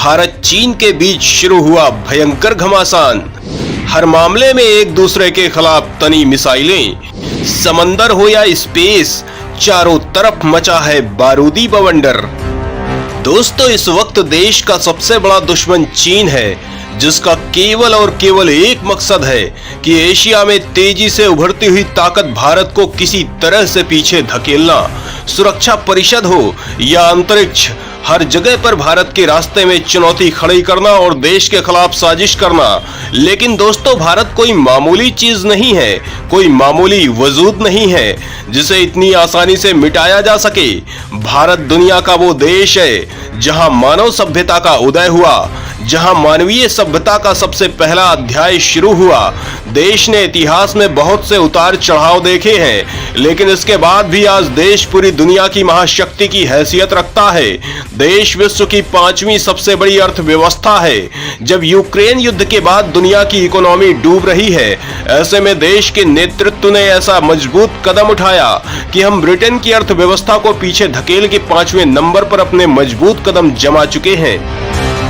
भारत चीन के बीच शुरू हुआ भयंकर घमासान। हर मामले में एक दूसरे के खिलाफ तनी मिसाइलें। समंदर हो या स्पेस, चारों तरफ मचा है बारूदी बवंडर। दोस्तों, इस वक्त देश का सबसे बड़ा दुश्मन चीन है, जिसका केवल और केवल एक मकसद है कि एशिया में तेजी से उभरती हुई ताकत भारत को किसी तरह से पीछे धकेलना। सुरक्षा परिषद हो या अंतरिक्ष, हर जगह पर भारत के रास्ते में चुनौती खड़ी करना और देश के खिलाफ साजिश करना। लेकिन दोस्तों, भारत कोई मामूली चीज नहीं है, कोई मामूली वजूद नहीं है जिसे इतनी आसानी से मिटाया जा सके। भारत दुनिया का वो देश है जहां मानव सभ्यता का उदय हुआ, जहां मानवीय सभ्यता का सबसे पहला अध्याय शुरू हुआ। देश ने इतिहास में बहुत से उतार चढ़ाव देखे हैं, लेकिन इसके बाद भी आज देश पूरी दुनिया की महाशक्ति की हैसियत रखता है। देश विश्व की 5वीं सबसे बड़ी अर्थव्यवस्था है। जब यूक्रेन युद्ध के बाद दुनिया की इकोनॉमी डूब रही है, ऐसे में देश के नेतृत्व ने ऐसा मजबूत कदम उठाया कि हम ब्रिटेन की अर्थव्यवस्था को पीछे धकेल के 5वें नंबर पर अपने मजबूत कदम जमा चुके हैं।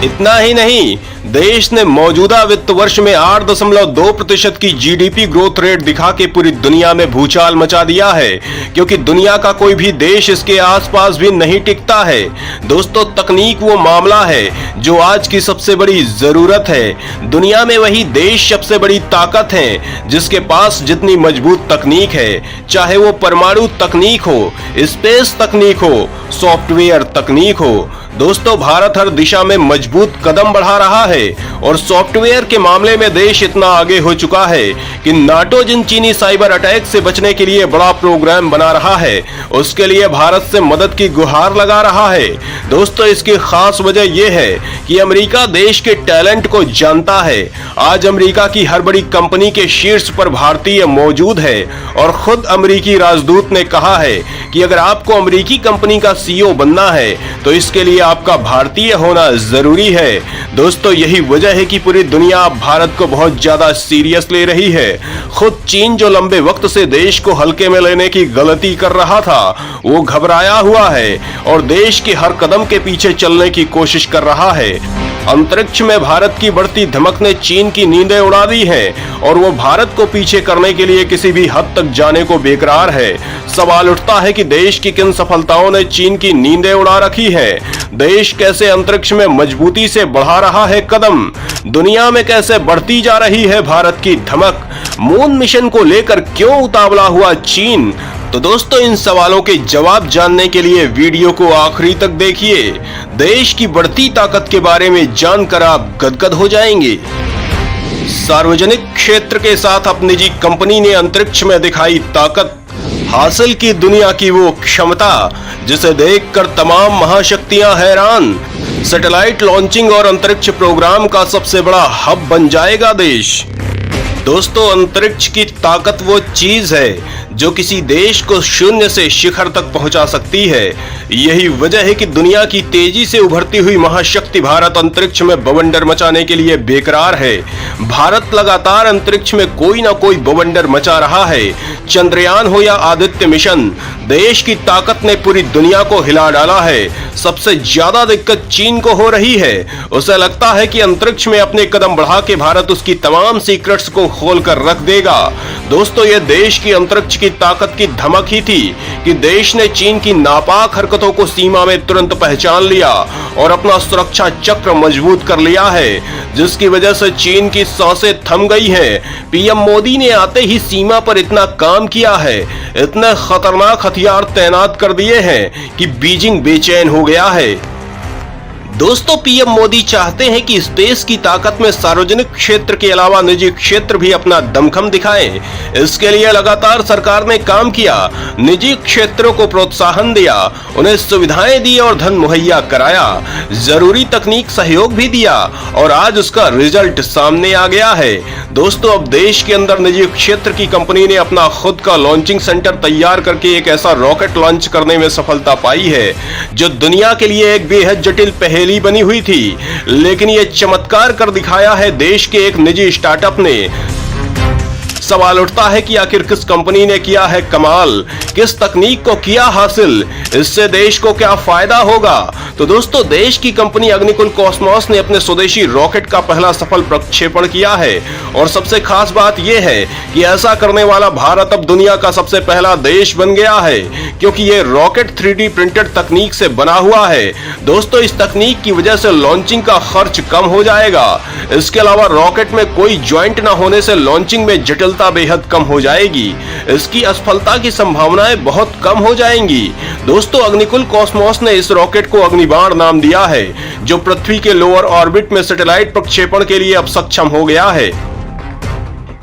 इतना ही नहीं, देश ने मौजूदा वित्त वर्ष में 8.2% की जीडीपी ग्रोथ रेट दिखा के पूरी दुनिया में भूचाल मचा दिया है, क्योंकि दुनिया का कोई भी देश इसके आसपास भी नहीं टिकता है। दोस्तों, तकनीक वो मामला है जो आज की सबसे बड़ी जरूरत है। दुनिया में वही देश सबसे बड़ी ताकत है जिसके पास जितनी मजबूत तकनीक है, चाहे वो परमाणु तकनीक हो, स्पेस तकनीक हो, सॉफ्टवेयर तकनीक हो। दोस्तों, भारत हर दिशा में मजबूत कदम बढ़ा रहा है और सॉफ्टवेयर के मामले में देश इतना आगे हो चुका है कि नाटो जिन चीनी साइबर अटैक से बचने के लिए बड़ा प्रोग्राम बना रहा है, उसके लिए भारत से मदद की गुहार लगा रहा है। दोस्तों, इसकी खास वजह यह है कि अमेरिका देश के टैलेंट को जानता है। आज अमेरिका की हर बड़ी कंपनी के शीर्ष पर भारतीय मौजूद है और खुद अमेरिकी राजदूत ने कहा है कि अगर आपको अमेरिकी कंपनी का सीईओ बनना है तो इसके लिए आपका भारतीय होना जरूरी है। दोस्तों, यही वजह है कि पूरी दुनिया भारत को बहुत ज्यादा सीरियस ले रही है। खुद चीन जो लंबे वक्त से देश को हल्के में लेने की गलती कर रहा था, वो घबराया हुआ है और देश के हर कदम के पीछे चलने की कोशिश कर रहा है। अंतरिक्ष में भारत की बढ़ती धमक ने चीन की नींदें उड़ा दी हैं और वो भारत को पीछे करने के लिए किसी भी हद तक जाने को बेकरार है। सवाल उठता है कि देश की किन सफलताओं ने चीन की नींदें उड़ा रखी हैं? देश कैसे अंतरिक्ष में मजबूती से बढ़ा रहा है कदम? दुनिया में कैसे बढ़ती जा रही है भारत की धमक? मून मिशन को लेकर क्यों उतावला हुआ चीन? तो दोस्तों, इन सवालों के जवाब जानने के लिए वीडियो को आखिरी तक देखिए। देश की बढ़ती ताकत के बारे में जानकर आप गदगद हो जाएंगे। सार्वजनिक क्षेत्र के साथ अपनी निजी कंपनी ने अंतरिक्ष में दिखाई ताकत, हासिल की दुनिया की वो क्षमता जिसे देखकर तमाम महाशक्तियां हैरान। सैटेलाइट लॉन्चिंग और अंतरिक्ष प्रोग्राम का सबसे बड़ा हब बन जाएगा देश। दोस्तों, अंतरिक्ष की ताकत वो चीज है जो किसी देश को शून्य से शिखर तक पहुंचा सकती है। यही वजह है कि दुनिया की तेजी से उभरती हुई महाशक्ति भारत अंतरिक्ष में बवंडर मचाने के लिए बेकरार है। भारत लगातार अंतरिक्ष में कोई ना कोई बवंडर मचा रहा है। चंद्रयान हो या आदित्य मिशन, देश की ताकत ने पूरी दुनिया को हिला डाला है। सबसे ज्यादा दिक्कत चीन को हो रही है। उसे लगता है कि अंतरिक्ष में अपने कदम बढ़ा के भारत उसकी तमाम सीक्रेट्स को खोल कर रख देगा। दोस्तों, यह देश की अंतरिक्ष की ताकत की धमक ही थी कि देश ने चीन की नापाक हरकतों को सीमा में तुरंत पहचान लिया और अपना सुरक्षा चक्र मजबूत कर लिया है, जिसकी वजह से चीन की सांसें थम गई हैं। पीएम मोदी ने आते ही सीमा पर इतना काम किया है, इतने खतरनाक हथियार तैनात कर दिए हैं कि बीजिंग बेचैन हो गया है। दोस्तों, पीएम मोदी चाहते हैं कि स्पेस की ताकत में सार्वजनिक क्षेत्र के अलावा निजी क्षेत्र भी अपना दमखम दिखाएं। इसके लिए लगातार सरकार ने काम किया, निजी क्षेत्रों को प्रोत्साहन दिया, उन्हें सुविधाएं दी और धन मुहैया कराया, जरूरी तकनीक सहयोग भी दिया और आज उसका रिजल्ट सामने आ गया है। दोस्तों, अब देश के अंदर निजी क्षेत्र की कंपनी ने अपना खुद का लॉन्चिंग सेंटर तैयार करके एक ऐसा रॉकेट लॉन्च करने में सफलता पाई है जो दुनिया के लिए एक बेहद जटिल पहेली बनी हुई थी। लेकिन यह चमत्कार कर दिखाया है देश के एक निजी स्टार्टअप ने। सवाल उठता है कि आखिर किस कंपनी ने किया है कमाल, किस तकनीक को किया हासिल, इससे देश को क्या फायदा होगा। तो दोस्तों, देश की कंपनी अग्निकुल कॉस्मोस ने अपने स्वदेशी रॉकेट का पहला सफल प्रक्षेपण किया है और सबसे खास बात यह है कि ऐसा करने वाला भारत अब दुनिया का सबसे पहला देश बन गया है, क्योंकि यह रॉकेट 3D प्रिंटेड तकनीक से बना हुआ है। दोस्तों, इस तकनीक की वजह से लॉन्चिंग का खर्च कम हो जाएगा। इसके अलावा रॉकेट में कोई ज्वाइंट न होने से लॉन्चिंग में जटिलता बेहद कम हो जाएगी। इसकी असफलता की संभावनाएं बहुत कम हो जाएंगी। दोस्तों, अग्निकुल कॉस्मोस ने इस रॉकेट को अग्निबाण नाम दिया है, जो पृथ्वी के लोअर ऑर्बिट में सैटेलाइट प्रक्षेपण के लिए अब सक्षम हो गया है।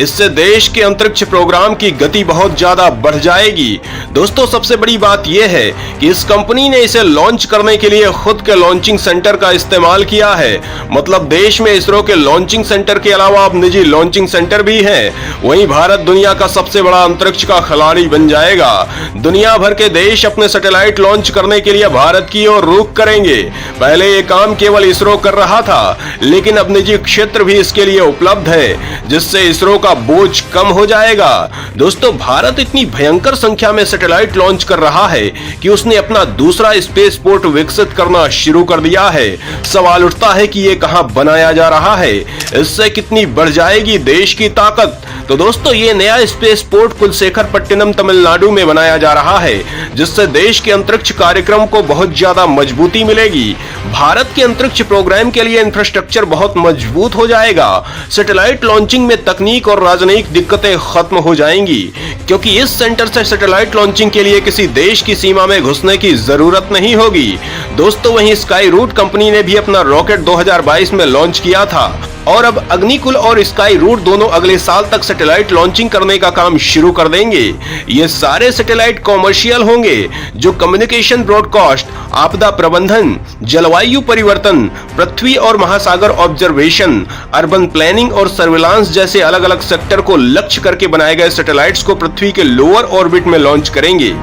इससे देश के अंतरिक्ष प्रोग्राम की गति बहुत ज्यादा बढ़ जाएगी। दोस्तों, सबसे बड़ी बात यह है कि इस कंपनी ने इसे लॉन्च करने के लिए खुद के लॉन्चिंग सेंटर का इस्तेमाल किया है। मतलब देश में इसरो के लॉन्चिंग सेंटर के अलावा अब निजी लॉन्चिंग सेंटर भी हैं। वहीं भारत दुनिया का सबसे बड़ा अंतरिक्ष का खिलाड़ी बन जाएगा। दुनिया भर के देश अपने सैटेलाइट लॉन्च करने के लिए भारत की ओर रुख करेंगे। पहले ये काम केवल इसरो कर रहा था, लेकिन अब निजी क्षेत्र भी इसके लिए उपलब्ध है, जिससे इसरो का बोझ कम हो जाएगा। दोस्तों, भारत इतनी भयंकर संख्या में सैटेलाइट लॉन्च कर रहा है कि उसने अपना दूसरा स्पेस पोर्ट विकसित करना शुरू कर दिया है। सवाल उठता है कि यह कहां बनाया जा रहा है, इससे कितनी बढ़ जाएगी देश की ताकत। तो दोस्तों, ये नया स्पेस पोर्ट कुलशेखरपट्टिनम तमिलनाडु में बनाया जा रहा है, जिससे देश के अंतरिक्ष कार्यक्रम को बहुत ज्यादा मजबूती मिलेगी। भारत के अंतरिक्ष प्रोग्राम के लिए इंफ्रास्ट्रक्चर बहुत मजबूत हो जाएगा। सैटेलाइट लॉन्चिंग में तकनीक और राजनयिक दिक्कतें खत्म हो जाएंगी, क्योंकि इस सेंटर से सैटेलाइट लॉन्चिंग के लिए किसी देश की सीमा में घुसने की जरूरत नहीं होगी। दोस्तों, वहीं स्काई रूट कंपनी ने भी अपना रॉकेट 2022 में लॉन्च किया था और अब अग्निकुल और स्काई रूट दोनों अगले साल तक सैटेलाइट लॉन्चिंग करने का काम शुरू कर देंगे। ये सारे सैटेलाइट कॉमर्शियल होंगे, जो कम्युनिकेशन, ब्रॉडकास्ट, आपदा प्रबंधन, जलवायु परिवर्तन, पृथ्वी और महासागर ऑब्जर्वेशन, अर्बन प्लानिंग और सर्विलांस जैसे अलग अलग सेक्टर को लक्ष्य करके बनाए गए सैटेलाइट्स को पृथ्वी के लोअर ऑर्बिट में लॉन्च करेंगे,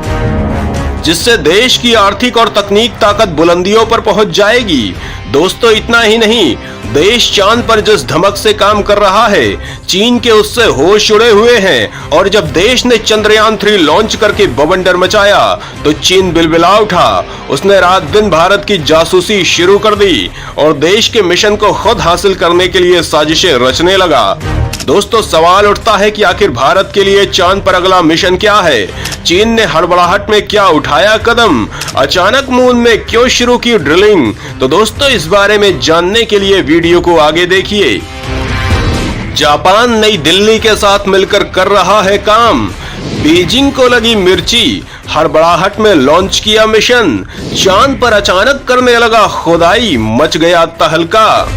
जिससे देश की आर्थिक और तकनीक ताकत बुलंदियों पर पहुंच जाएगी। दोस्तों, इतना ही नहीं, देश चांद पर जिस धमक से काम कर रहा है, चीन के उससे होश उड़े हुए हैं। और जब देश ने चंद्रयान 3 लॉन्च करके बवंडर मचाया, तो चीन बिलबिला उठा। उसने रात दिन भारत की जासूसी शुरू कर दी और देश के मिशन को खुद हासिल करने के लिए साजिशें रचने लगा। दोस्तों, सवाल उठता है कि आखिर भारत के लिए चांद पर अगला मिशन क्या है? चीन ने हड़बड़ाहट में क्या उठाया कदम? अचानक मून में क्यों शुरू की ड्रिलिंग? तो दोस्तों, इस बारे में जानने के लिए वीडियो को आगे देखिए। जापान नई दिल्ली के साथ मिलकर कर रहा है काम। बीजिंग को लगी मिर्ची, हड़बड़ाहट में लॉन्च किया मिशन। चांद पर अचानक करने लगा खुदाई, मच गया तहलका।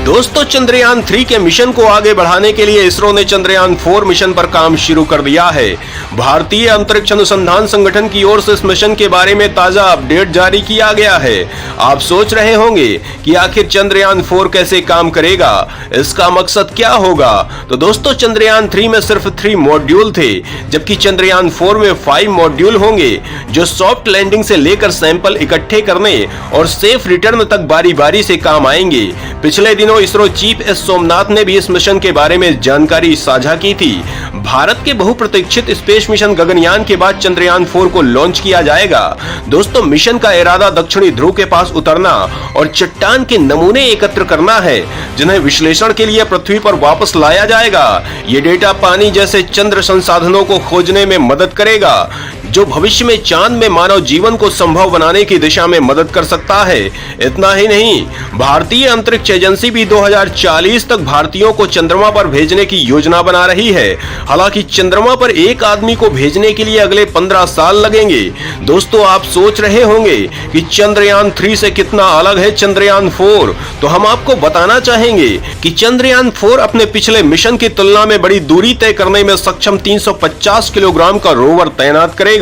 दोस्तों, चंद्रयान 3 के मिशन को आगे बढ़ाने के लिए इसरो ने चंद्रयान 4 मिशन पर काम शुरू कर दिया है। भारतीय अंतरिक्ष अनुसंधान संगठन की ओर से इस मिशन के बारे में ताजा अपडेट जारी किया गया है। आप सोच रहे होंगे कि आखिर चंद्रयान 4 कैसे काम करेगा, इसका मकसद क्या होगा? तो दोस्तों, चंद्रयान 3 में सिर्फ 3 मॉड्यूल थे, जबकि चंद्रयान 4 में 5 मॉड्यूल होंगे, जो सॉफ्ट लैंडिंग से लेकर सैंपल इकट्ठे करने और सेफ रिटर्न तक बारी बारी से काम आएंगे। पिछले दिनों इसरो चीफ एस सोमनाथ ने भी इस मिशन के बारे में जानकारी साझा की थी। भारत के बहुप्रतीक्षित स्पेस मिशन गगनयान के बाद चंद्रयान 4 को लॉन्च किया जाएगा। दोस्तों, मिशन का इरादा दक्षिणी ध्रुव के पास उतरना और चट्टान के नमूने एकत्र करना है, जिन्हें विश्लेषण के लिए पृथ्वी पर वापस लाया जाएगा। ये डेटा पानी जैसे चंद्र संसाधनों को खोजने में मदद करेगा, जो भविष्य में चांद में मानव जीवन को संभव बनाने की दिशा में मदद कर सकता है। इतना ही नहीं, भारतीय अंतरिक्ष एजेंसी भी 2040 तक भारतीयों को चंद्रमा पर भेजने की योजना बना रही है। हालांकि चंद्रमा पर एक आदमी को भेजने के लिए अगले 15 साल लगेंगे। दोस्तों, आप सोच रहे होंगे कि चंद्रयान 3 से कितना अलग है चंद्रयान 4, तो हम आपको बताना चाहेंगे कि चंद्रयान 4 अपने पिछले मिशन की तुलना में बड़ी दूरी तय करने में सक्षम 350 किलोग्राम का रोवर तैनात करेगा।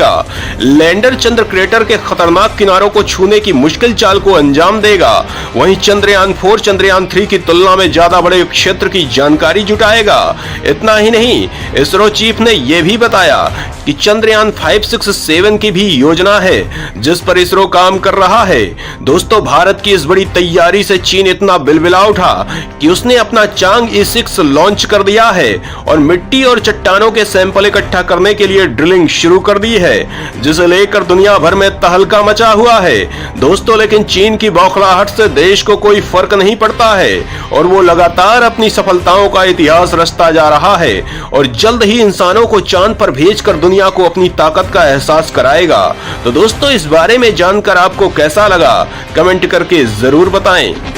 लैंडर चंद्र क्रेटर के खतरनाक किनारों को छूने की मुश्किल चाल को अंजाम देगा। वहीं चंद्रयान 4 चंद्रयान 3 की तुलना में ज्यादा बड़े क्षेत्र की जानकारी जुटाएगा। इतना ही नहीं, इसरो चीफ ने यह भी बताया कि चंद्रयान 5, 6, 7 की भी योजना है जिस पर इसरो काम कर रहा है। दोस्तों, भारत की इस बड़ी तैयारी से चीन इतना बिलबिला उठा कि उसने अपना चांग E6 लॉन्च कर दिया है और मिट्टी और चट्टानों के सैंपल इकट्ठा करने के लिए ड्रिलिंग शुरू कर दी है, जिसे लेकर दुनिया भर में तहलका मचा हुआ है। दोस्तों, लेकिन चीन की बौखलाहट से देश को कोई फर्क नहीं पड़ता है और वो लगातार अपनी सफलताओं का इतिहास रचता जा रहा है और जल्द ही इंसानों को चांद पर भेजकर दुनिया को अपनी ताकत का एहसास कराएगा। तो दोस्तों, इस बारे में जानकर आपको कैसा लगा, कमेंट करके जरूर बताएं।